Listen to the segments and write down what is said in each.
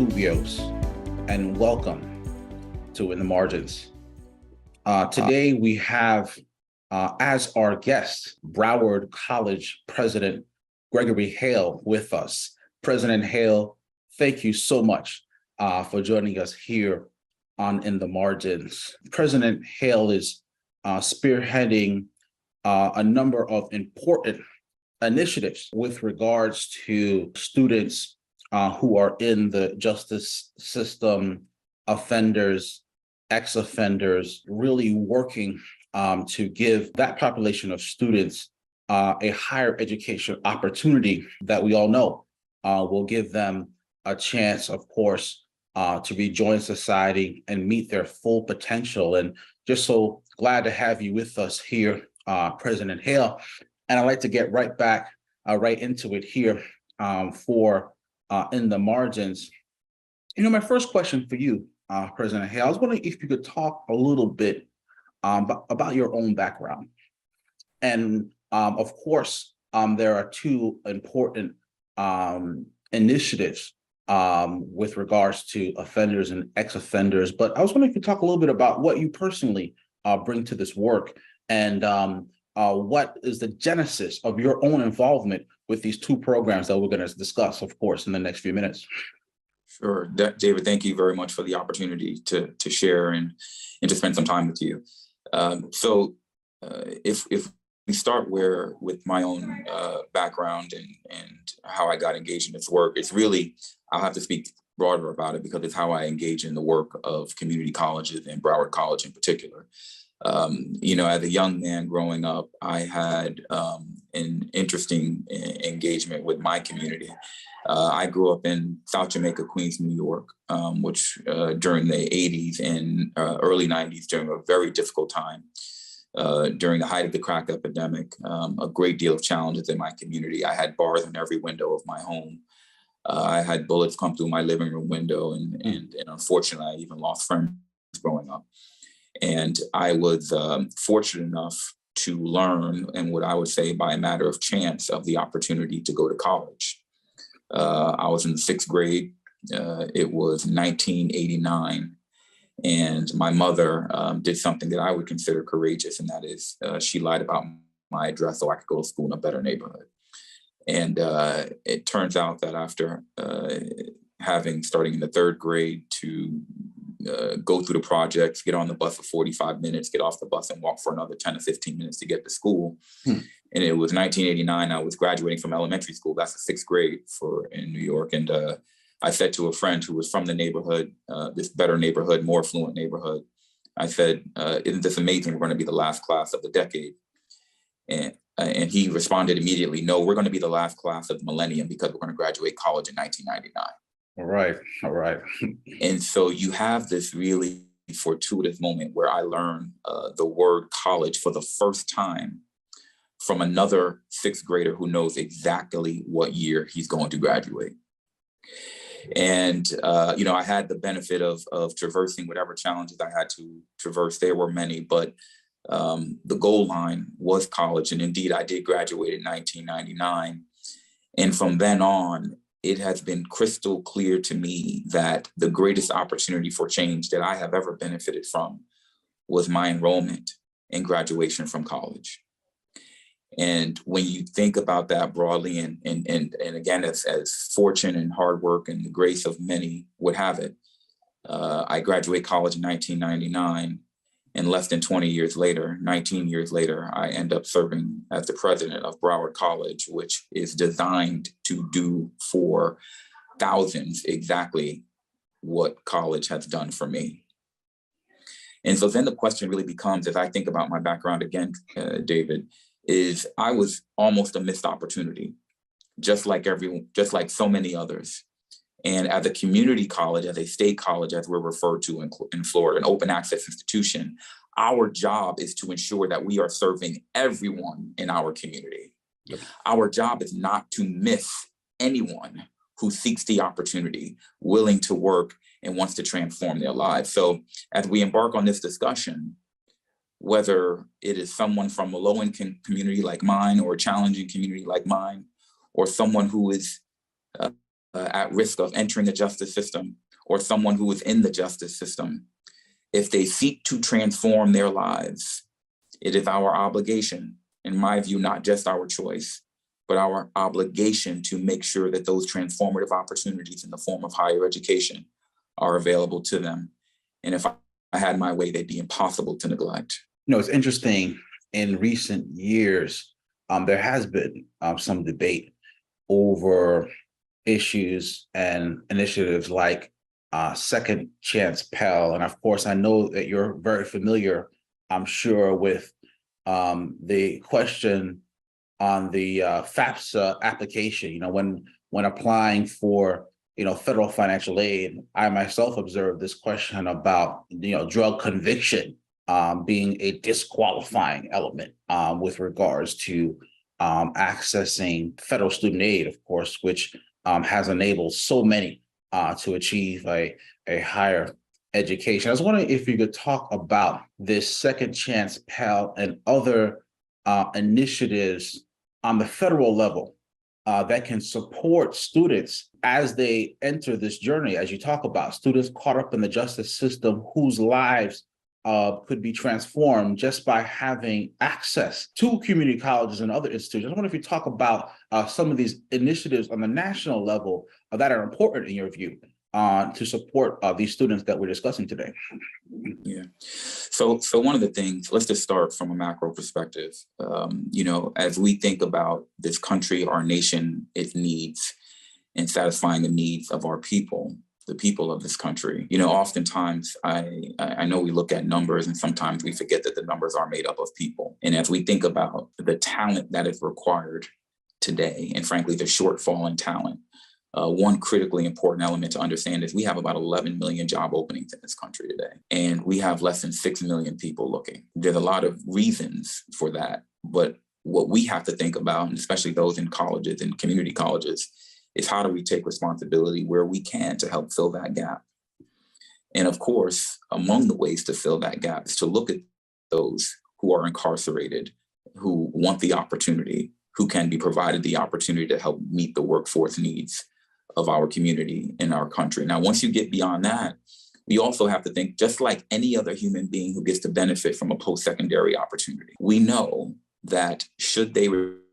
Pluviose, and welcome to In the Margins. Today we have as our guest, Broward College President Gregory Haile with us. President Haile, thank you so much for joining us here on In the Margins. President Haile is spearheading a number of important initiatives with regards to students who are in the justice system, offenders, ex-offenders, really working to give that population of students a higher education opportunity that we all know will give them a chance, of course, to rejoin society and meet their full potential. And just so glad to have you with us here, President Haile. And I'd like to get right back, right into it here for In the Margins. You know, my first question for you, President Haile, I was wondering if you could talk a little bit about your own background. And of course, there are two important initiatives with regards to offenders and ex-offenders. But I was wondering if you could talk a little bit about what you personally bring to this work and what is the genesis of your own involvement with these two programs that we're going to discuss, of course, in the next few minutes. Sure. David, thank you very much for the opportunity to share and to spend some time with you. If we start with my own background and how I got engaged in this work, it's really, I'll have to speak broader about it because it's how I engage in the work of community colleges and Broward College in particular. As a young man growing up, I had an interesting engagement with my community. I grew up in South Jamaica, Queens, New York, which during the 80s and early 90s, during a very difficult time, during the height of the crack epidemic, a great deal of challenges in my community. I had bars in every window of my home. I had bullets come through my living room window, and unfortunately, I even lost friends growing up. And I was fortunate enough to learn, and what I would say by a matter of chance, of the opportunity to go to college. I was in the sixth grade. It was 1989. And my mother did something that I would consider courageous, and that is she lied about my address so I could go to school in a better neighborhood. And it turns out that after starting in the third grade to go through the projects, get on the bus for 45 minutes, get off the bus and walk for another 10 to 15 minutes to get to school. And it was 1989. I was graduating from elementary school. That's the sixth grade in New York. And I said to a friend who was from the neighborhood, this better neighborhood, more affluent neighborhood, I said, isn't this amazing? We're going to be the last class of the decade. And he responded immediately, no, we're going to be the last class of the millennium because we're going to graduate college in 1999. All right. And so you have this really fortuitous moment where I learned the word college for the first time from another sixth grader who knows exactly what year he's going to graduate. And, I had the benefit of traversing whatever challenges I had to traverse. There were many, but the goal line was college. And indeed, I did graduate in 1999. And from then on, it has been crystal clear to me that the greatest opportunity for change that I have ever benefited from was my enrollment and graduation from college. And when you think about that broadly, and again, as fortune and hard work and the grace of many would have it, I graduate college in 1999, and less than 20 years later, 19 years later, I end up serving as the president of Broward College, which is designed to do for thousands exactly what college has done for me. And so then the question really becomes, as I think about my background again, David, is I was almost a missed opportunity, just like so many others. And as a community college, as a state college, as we're referred to in Florida, an open access institution, our job is to ensure that we are serving everyone in our community. Yep. Our job is not to miss anyone who seeks the opportunity, willing to work and wants to transform their lives. So as we embark on this discussion, whether it is someone from a low-income community like mine or a challenging community like mine, or someone who is at risk of entering the justice system or someone who is in the justice system, if they seek to transform their lives, it is our obligation, in my view, not just our choice, but our obligation to make sure that those transformative opportunities in the form of higher education are available to them. And if I had my way, they'd be impossible to neglect. You know, it's interesting. In recent years, there has been some debate over issues and initiatives like Second Chance Pell. And of course, I know that you're very familiar, I'm sure, with the question on the FAFSA application. You know, when applying for federal financial aid, I myself observed this question about drug conviction being a disqualifying element with regards to accessing federal student aid, of course, which has enabled so many to achieve a higher education. I was wondering if you could talk about this Second Chance Pell and other initiatives on the federal level that can support students as they enter this journey, as you talk about students caught up in the justice system whose lives could be transformed just by having access to community colleges and other institutions. I wonder if you talk about some of these initiatives on the national level that are important in your view to support these students that we're discussing today. Yeah. So one of the things, let's just start from a macro perspective. As we think about this country, our nation, its needs, and satisfying the needs of our people, the people of this country, oftentimes I know we look at numbers and sometimes we forget that the numbers are made up of people. And as we think about the talent that is required today, and frankly, the shortfall in talent, one critically important element to understand is we have about 11 million job openings in this country today, and we have less than 6 million people looking. There's a lot of reasons for that, but what we have to think about, and especially those in colleges and community colleges, is how do we take responsibility where we can to help fill that gap? And of course, among the ways to fill that gap is to look at those who are incarcerated, who want the opportunity, who can be provided the opportunity to help meet the workforce needs of our community in our country. Now, once you get beyond that, we also have to think, just like any other human being who gets to benefit from a post-secondary opportunity, we know that should they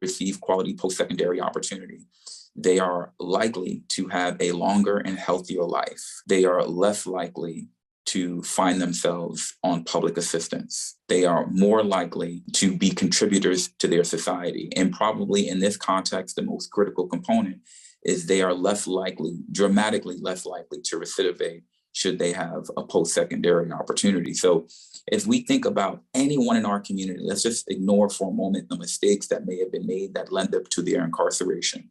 receive quality post-secondary opportunity, they are likely to have a longer and healthier life. They are less likely to find themselves on public assistance. They are more likely to be contributors to their society. And probably in this context, the most critical component is they are less likely, dramatically less likely to recidivate should they have a post-secondary opportunity. So as we think about anyone in our community, let's just ignore for a moment the mistakes that may have been made that lend up to their incarceration.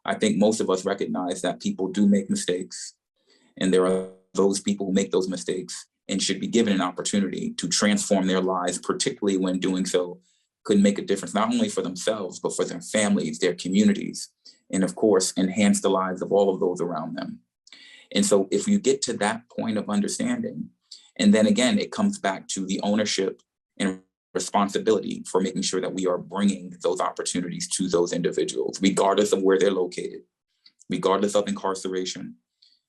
I think most of us recognize that people do make mistakes, and there are those people who make those mistakes and should be given an opportunity to transform their lives, particularly when doing so could make a difference, not only for themselves, but for their families, their communities, and of course, enhance the lives of all of those around them. And so if you get to that point of understanding, and then again, it comes back to the ownership and responsibility for making sure that we are bringing those opportunities to those individuals, regardless of where they're located, regardless of incarceration.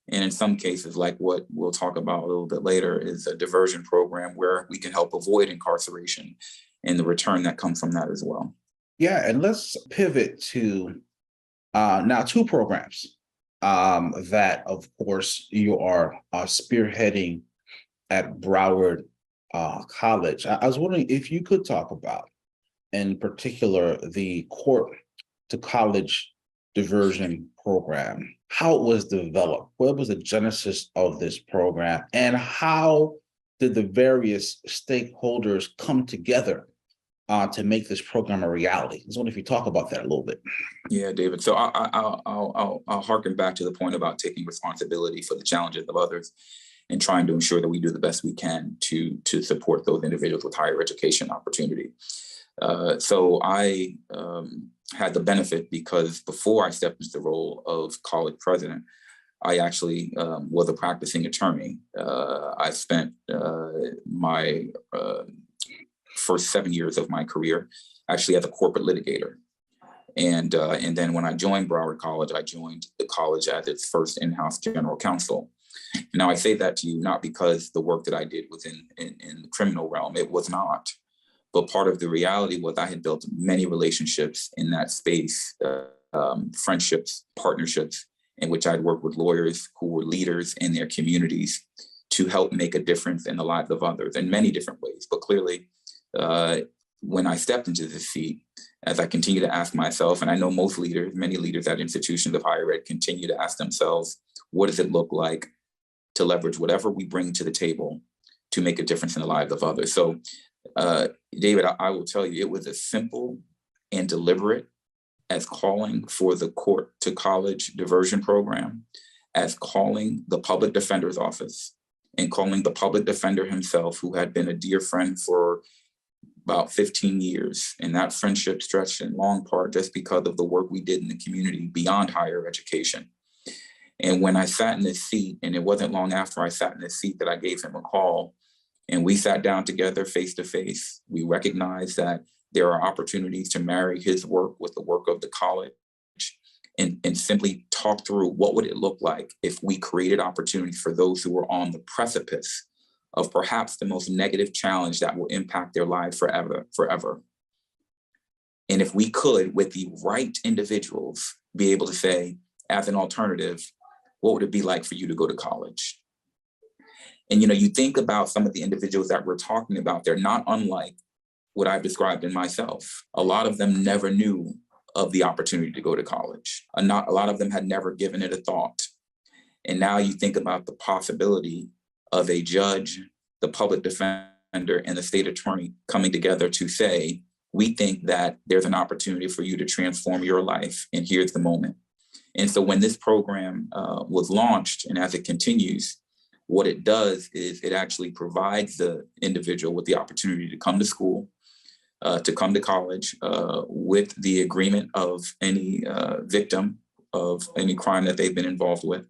And in some cases, like what we'll talk about a little bit later, is a diversion program where we can help avoid incarceration and the return that comes from that as well. Yeah, and let's pivot to now two programs that, of course, you are spearheading at Broward College. I was wondering if you could talk about, in particular, the court to college diversion program, how it was developed, what was the genesis of this program, and how did the various stakeholders come together to make this program a reality? I was wondering if you talk about that a little bit. Yeah, David. So I'll harken back to the point about taking responsibility for the challenges of others and trying to ensure that we do the best we can to support those individuals with higher education opportunity. So I had the benefit, because before I stepped into the role of college president, I actually was a practicing attorney. I spent my first 7 years of my career actually as a corporate litigator. And then when I joined Broward College, I joined the college as its first in-house general counsel. Now, I say that to you not because the work that I did was in the criminal realm. It was not. But part of the reality was I had built many relationships in that space, friendships, partnerships, in which I'd worked with lawyers who were leaders in their communities to help make a difference in the lives of others in many different ways. But clearly, when I stepped into this seat, as I continue to ask myself, and I know most leaders, many leaders at institutions of higher ed continue to ask themselves, what does it look like to leverage whatever we bring to the table to make a difference in the lives of others? So, David, I will tell you, it was as simple and deliberate as calling for the court to college diversion program, as calling the public defender's office and calling the public defender himself, who had been a dear friend for about 15 years. And that friendship stretched in long part just because of the work we did in the community beyond higher education. And when I sat in this seat, and it wasn't long after I sat in this seat that I gave him a call, and we sat down together face to face, we recognized that there are opportunities to marry his work with the work of the college and simply talk through what would it look like if we created opportunities for those who were on the precipice of perhaps the most negative challenge that will impact their lives forever. And if we could, with the right individuals, be able to say, as an alternative, what would it be like for you to go to college? And, you think about some of the individuals that we're talking about, they're not unlike what I've described in myself. A lot of them never knew of the opportunity to go to college. A lot of them had never given it a thought. And now you think about the possibility of a judge, the public defender, and the state attorney coming together to say, we think that there's an opportunity for you to transform your life, and here's the moment. And so when this program was launched, and as it continues, what it does is it actually provides the individual with the opportunity to come to school, to come to college with the agreement of any victim of any crime that they've been involved with.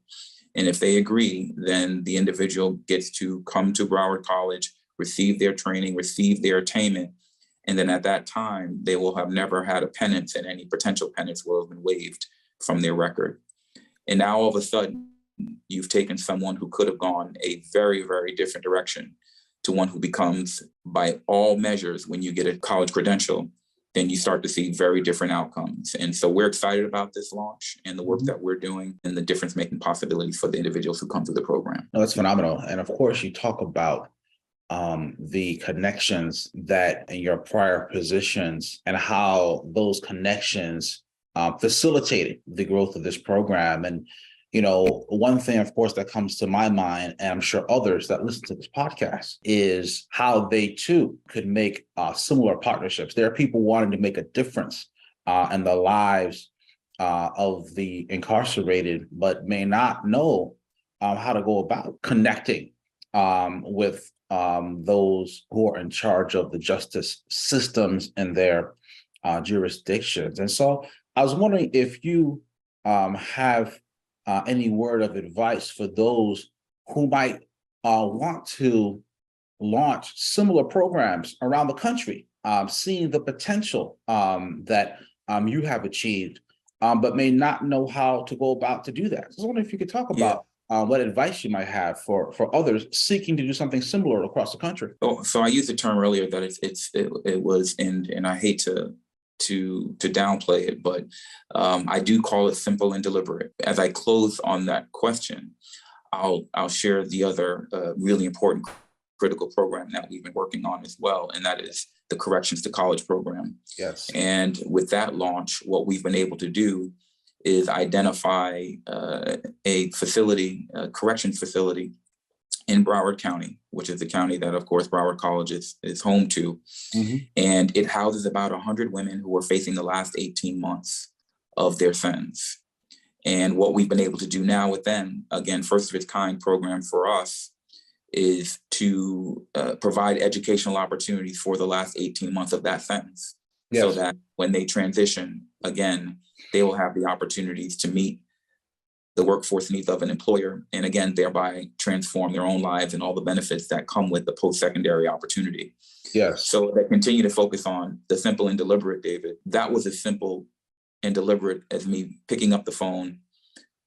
And if they agree, then the individual gets to come to Broward College, receive their training, receive their attainment. And then at that time, they will have never had a penance, and any potential penance will have been waived from their record. And now all of a sudden, you've taken someone who could have gone a very, very different direction to one who becomes, by all measures, when you get a college credential, then you start to see very different outcomes. And so we're excited about this launch and the work that we're doing and the difference-making possibilities for the individuals who come through the program. No, that's phenomenal. And of course, you talk about the connections that in your prior positions and how those connections facilitated the growth of this program. And one thing, of course, that comes to my mind, and I'm sure others that listen to this podcast, is how they too could make similar partnerships. There are people wanting to make a difference in the lives of the incarcerated, but may not know how to go about connecting with those who are in charge of the justice systems in their jurisdictions. And so I was wondering if you have any word of advice for those who might want to launch similar programs around the country, seeing the potential that you have achieved, but may not know how to go about to do that. I was wondering if you could talk about what advice you might have for others seeking to do something similar across the country. Oh, so I used the term earlier that it was, and I hate to downplay it, but I do call it simple and deliberate. As I close on that question, I'll share the other really important critical program that we've been working on as well, and that is the Corrections to College program. Yes. And with that launch, what we've been able to do is identify a facility, a corrections facility in Broward County, which is the county that, of course, Broward College is home to. Mm-hmm. And it houses about 100 women who are facing the last 18 months of their sentence. And what we've been able to do now with them, again, first of its kind program for us, is to provide educational opportunities for the last 18 months of that sentence. Yes. So that when they transition, again, they will have the opportunities to meet the workforce needs of an employer, and again, thereby transform their own lives and all the benefits that come with the post-secondary opportunity. Yes. So they continue to focus on the simple and deliberate, David. That was a simple and deliberate as me picking up the phone,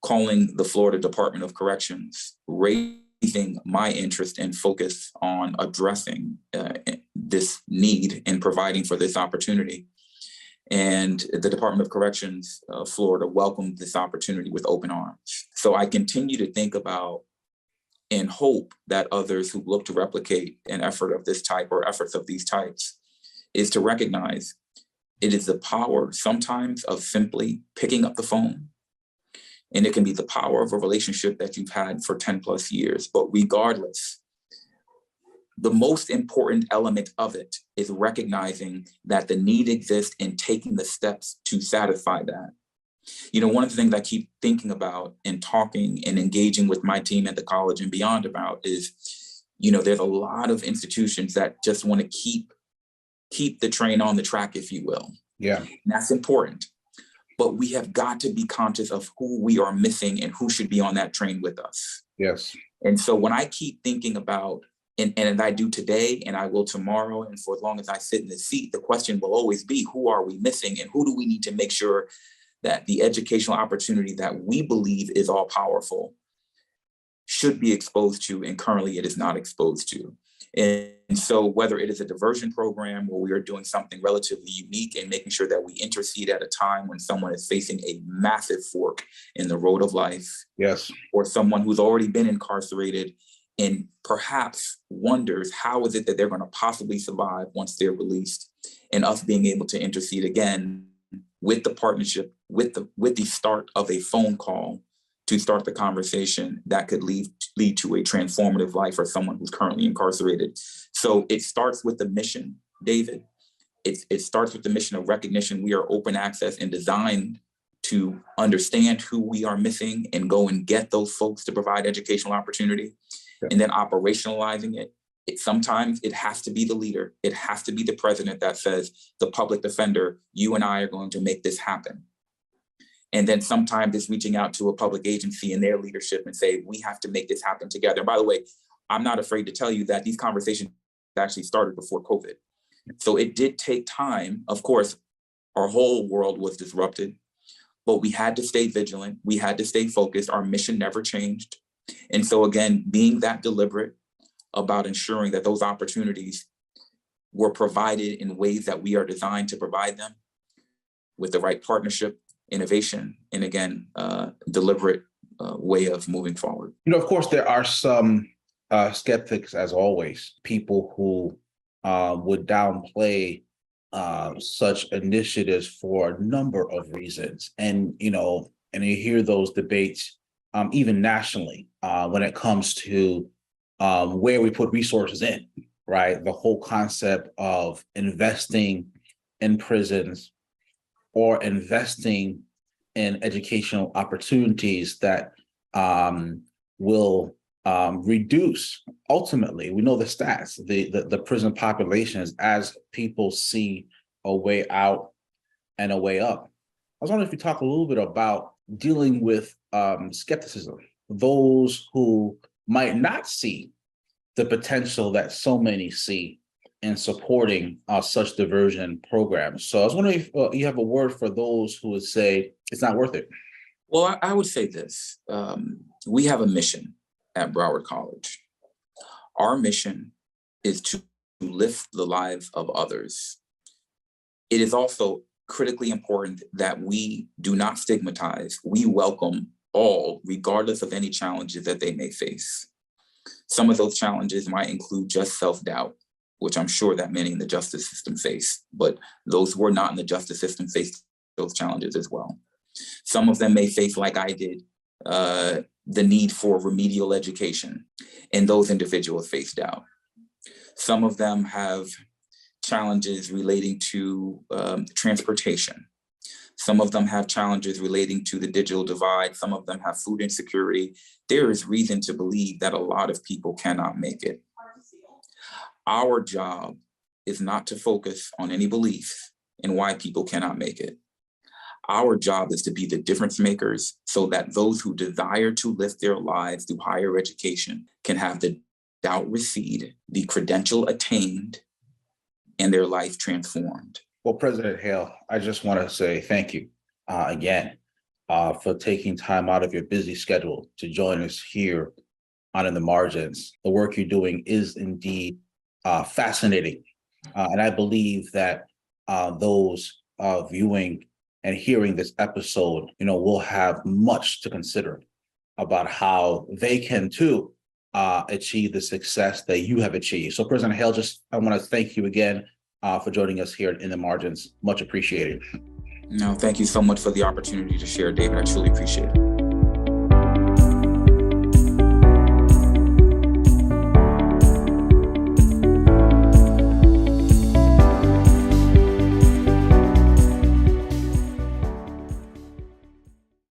calling the Florida Department of Corrections, raising my interest and focus on addressing this need and providing for this opportunity. And the Department of Corrections, Florida, welcomed this opportunity with open arms. So I continue to think about and hope that others who look to replicate an effort of this type or efforts of these types is to recognize it is the power sometimes of simply picking up the phone. And it can be the power of a relationship that you've had for 10 plus years. But regardless, the most important element of it is recognizing that the need exists and taking the steps to satisfy that. You know, one of the things I keep thinking about and talking and engaging with my team at the college and beyond about is, you know, there's a lot of institutions that just want to keep the train on the track, if you will. Yeah. And that's important. But we have got to be conscious of who we are missing and who should be on that train with us. Yes. And so when I keep thinking about, and I do today and I will tomorrow, and for as long as I sit in the seat, the question will always be, who are we missing and who do we need to make sure that the educational opportunity that we believe is all powerful should be exposed to, and currently it is not exposed to. And so whether it is a diversion program where we are doing something relatively unique and making sure that we intercede at a time when someone is facing a massive fork in the road of life, yes, or someone who's already been incarcerated and perhaps wonders how is it that they're going to possibly survive once they're released, and us being able to intercede again with the partnership, with the start of a phone call to start the conversation that could lead to a transformative life for someone who's currently incarcerated. So it starts with the mission, David. It starts with the mission of recognition. We are open access and designed to understand who we are missing and go and get those folks to provide educational opportunity. Yeah. And then operationalizing it. Sometimes it has to be the leader. It has to be the president that says, the public defender, you and I are going to make this happen. And then sometimes it's reaching out to a public agency and their leadership and say, we have to make this happen together. And by the way, I'm not afraid to tell you that these conversations actually started before COVID. So it did take time. Of course, our whole world was disrupted, but we had to stay vigilant. We had to stay focused. Our mission never changed. And so again, being that deliberate about ensuring that those opportunities were provided in ways that we are designed to provide them with the right partnership, innovation, and again, deliberate way of moving forward. You know, of course, there are some skeptics, as always, people who would downplay such initiatives for a number of reasons. And, you know, and you hear those debates even nationally when it comes to where we put resources in, right? The whole concept of investing in prisons or investing in educational opportunities that will reduce, ultimately, we know the stats, the prison populations as people see a way out and a way up. I was wondering if you talk a little bit about dealing with skepticism, those who might not see the potential that so many see in supporting such diversion programs. So I was wondering if you have a word for those who would say it's not worth it. Well, I would say this. We have a mission at Broward College. Our mission is to lift the lives of others. It is also critically important that we do not stigmatize. We welcome all, regardless of any challenges that they may face. Some of those challenges might include just self-doubt, which I'm sure that many in the justice system face, but those who are not in the justice system face those challenges as well. Some of them may face, like I did, the need for remedial education, and those individuals face doubt. Some of them have challenges relating to transportation. Some of them have challenges relating to the digital divide. Some of them have food insecurity. There is reason to believe that a lot of people cannot make it. Our job is not to focus on any belief in why people cannot make it. Our job is to be the difference makers so that those who desire to lift their lives through higher education can have the doubt recede, the credential attained, and their life transformed. Well, President Haile, I just want to say thank you again for taking time out of your busy schedule to join us here on In the Margins. The work you're doing is indeed fascinating. And I believe that those viewing and hearing this episode, will have much to consider about how they can too achieve the success that you have achieved. So President Haile, I want to thank you again for joining us here in the Margins. Much appreciated. No, thank you so much for the opportunity to share, David. I truly appreciate it.